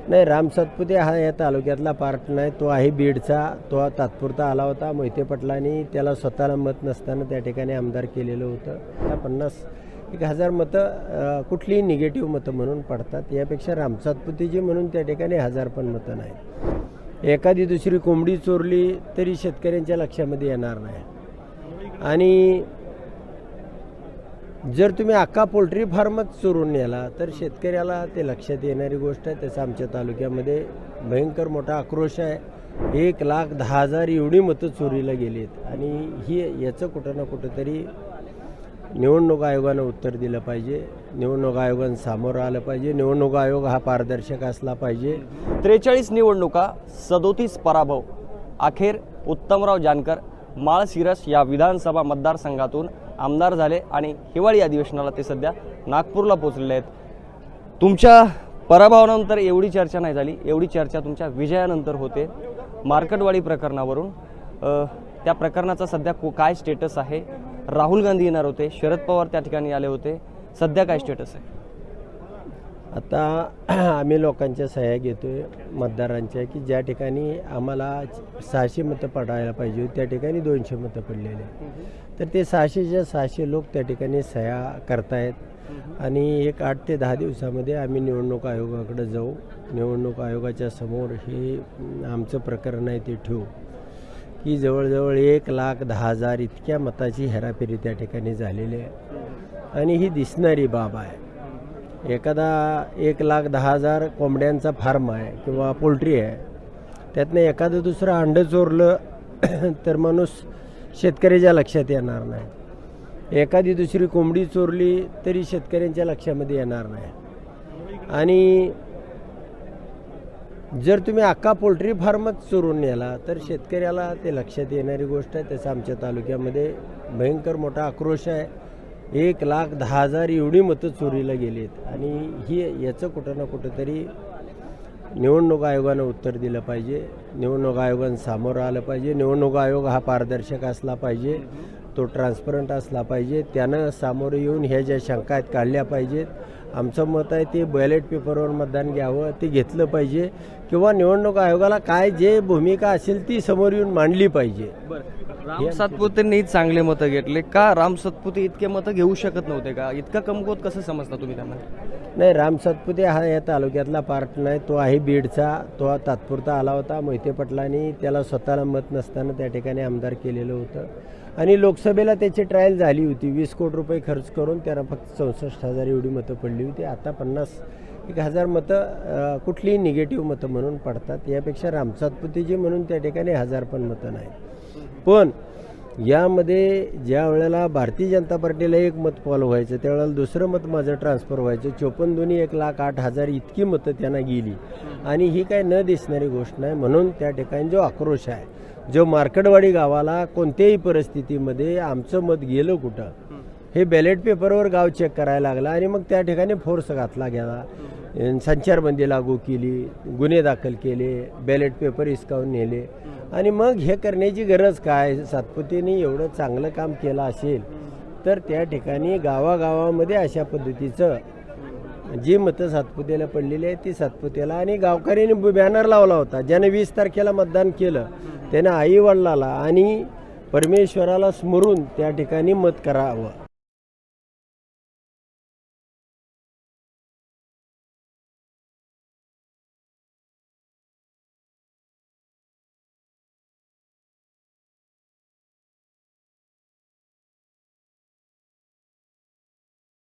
नाही, राम सातपुते हा या तालुक्यातला पार्ट नाही, तो आहे बीडचा. तो तात्पुरता आला होता. मोहिते पाटलांनी त्याला स्वतःला मत नसताना त्या ठिकाणी आमदार केलेलं होतं. त्या 50,000 मतं कुठलीही निगेटिव्ह मतं म्हणून पडतात. यापेक्षा राम सातपुतेजी म्हणून त्या ठिकाणी 1000 पण मतं नाही. एखादी दुसरी कोंबडी चोरली तरी शेतकऱ्यांच्या लक्षामध्ये येणार नाही. आणि जर तुम्ही अख्खा पोल्ट्री फार्मच चोरून नेला तर शेतकऱ्याला ते लक्षात येणारी गोष्ट आहे. तसं आमच्या तालुक्यामध्ये भयंकर मोठा आक्रोश आहे. 1,10,000 एवढी मतं चोरीला गेलीत. आणि याचं कुठं ना कुठंतरी निवडणूक आयोगानं उत्तर दिलं पाहिजे. निवडणूक आयोगानं सामोरं आलं पाहिजे. निवडणूक आयोग हा पारदर्शक असला पाहिजे. 43 निवडणुका, 37 पराभव. अखेर उत्तमराव जानकर माळशिरस या विधानसभा मतदारसंघातून आमदार झाले आणि हिवाळी अधिवेशनाला ते सध्या नागपूरला पोहोचलेले आहेत. तुमच्या पराभवानंतर एवढी चर्चा नाही झाली, एवढी चर्चा तुमच्या विजयानंतर होते. मार्केटवाडी प्रकरणावरून त्या प्रकरणाचा सध्या काय स्टेटस आहे? राहुल गांधी येणार होते, शरद पवार त्या ठिकाणी आले होते, सध्या काय स्टेटस आहे? आता आम्ही लोकांच्या सह्या घेतोय मतदारांच्या, की ज्या ठिकाणी आम्हाला 600 मतं पडायला पाहिजे त्या ठिकाणी 200 मतं पडलेले. तर ते 600च्या 600 लोक त्या ठिकाणी सह्या करतायत. आणि एक 8 ते 10 दिवसामध्ये आम्ही निवडणूक आयोगाकडे जाऊ. निवडणूक आयोगाच्या समोर हे आमचं प्रकरण आहे ते ठेवू, की जवळजवळ 1,10,000 इतक्या मताची हेराफेरी त्या ठिकाणी झालेली आहे. आणि ही दिसणारी बाब आहे. एखादा 1,10,000 कोंबड्यांचा फार्म आहे किंवा पोल्ट्री आहे, त्यातनं एखादं दुसरं अंडं चोरलं तर माणूस शेतकऱ्याच्या लक्षात येणार नाही. एखादी दुसरी कोंबडी चोरली तरी शेतकऱ्यांच्या लक्षामध्ये येणार नाही. आणि जर तुम्ही अख्खा पोल्ट्री फार्मच चोरून नेला तर शेतकऱ्याला ते लक्षात येणारी गोष्ट आहे. तसं आमच्या तालुक्यामध्ये भयंकर मोठा आक्रोश आहे. 1,10,000 एवढी मतं चोरीला गेलीत. आणि याचं कुठं ना कुठंतरी निवडणूक आयोगानं उत्तर दिलं पाहिजे. निवडणूक आयोगानं सामोरं आलं पाहिजे. निवडणूक आयोग हा पारदर्शक असला पाहिजे, तो ट्रान्सपरंट असला पाहिजे. त्यानं सामोरं येऊन ह्या ज्या शंका आहेत काढल्या पाहिजेत. आमचं मत आहे ते बॅलेट पेपरवर मतदान घ्यावं, ते घेतलं पाहिजे. किंवा निवडणूक आयोगाला काय जे भूमिका असेल ती समोर येऊन मांडली पाहिजे. राम सातपुतेंनी चांगले मतं घेतले का? राम सातपुते इतके मतं घेऊ शकत नव्हते का? इतका कमकुवत कसं समजता तुम्ही त्यांना? नाही, राम सातपुते हा या तालुक्यातला पार्ट नाही, तो आहे बीडचा. तो तात्पुरता आला होता. मोहिते पाटलांनी त्याला स्वतःला मत नसताना त्या ठिकाणी आमदार केलेलं होतं. आणि लोकसभेला त्याची ट्रायल झाली होती. 20 कोटी रुपये खर्च करून त्यांना फक्त 64,000 एवढी मतं पडली होती. आता 50,000 मतं कुठलीही निगेटिव्ह मतं म्हणून पडतात. यापेक्षा राम सातपुतेजी म्हणून त्या ठिकाणी 1000 पण मतं नाही. पण यामध्ये ज्या वेळेला भारतीय जनता पार्टीला एक मत फॉलो व्हायचं त्यावेळेला दुसरं मत माझं ट्रान्सफर व्हायचं. 54 दुनी 1,08,000 इतकी मतं त्यांना गेली. आणि ही काय न दिसणारी गोष्ट नाही. म्हणून त्या ठिकाणी जो आक्रोश आहे, जो मार्केटवाडी गावाला कोणत्याही परिस्थितीमध्ये आमचं मत गेलं कुठं हे बॅलेट पेपरवर गाव चेक करायला लागला. आणि मग त्या ठिकाणी फोर्स घातला गेला, संचारबंदी लागू केली, गुन्हे दाखल केले, बॅलेट पेपर हिसकावून नेले. आणि मग हे करण्याची गरज काय? सातपुतेने एवढं चांगलं काम केलं असेल तर त्या ठिकाणी गावागावामध्ये अशा पद्धतीचं जी मतं सातपुतेला पडलेली आहे ती सातपुतेला. आणि गावकऱ्यांनी बॅनर लावला होता. ज्याने 20 तारखेला मतदान केलं त्यानं आई वडिलाला आणि परमेश्वराला स्मरून त्या ठिकाणी मत करावं.